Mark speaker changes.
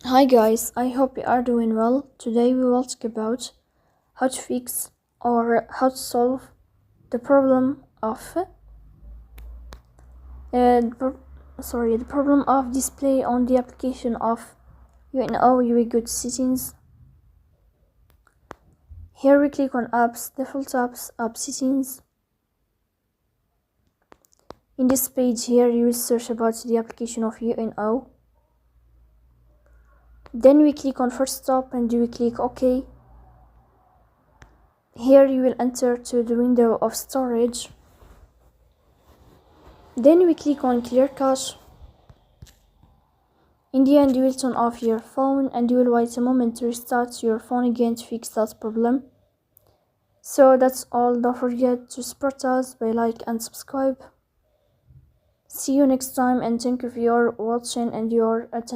Speaker 1: Hi guys, I hope you are doing well. Today we will talk about how to fix or how to solve the problem of the problem of display on the application of UNO UI Good Settings. Here we click on Apps, Default Apps, App Settings. In this page here you will search about the application of UNO. Then we click on First Stop and we click OK. Here you will enter to the window of storage. Then we click on Clear Cache. In the end you will turn off your phone and you will wait a moment to restart your phone again to fix that problem. So that's all. Don't forget to support us by like and subscribe. See you next time and thank you for your watching and your attention.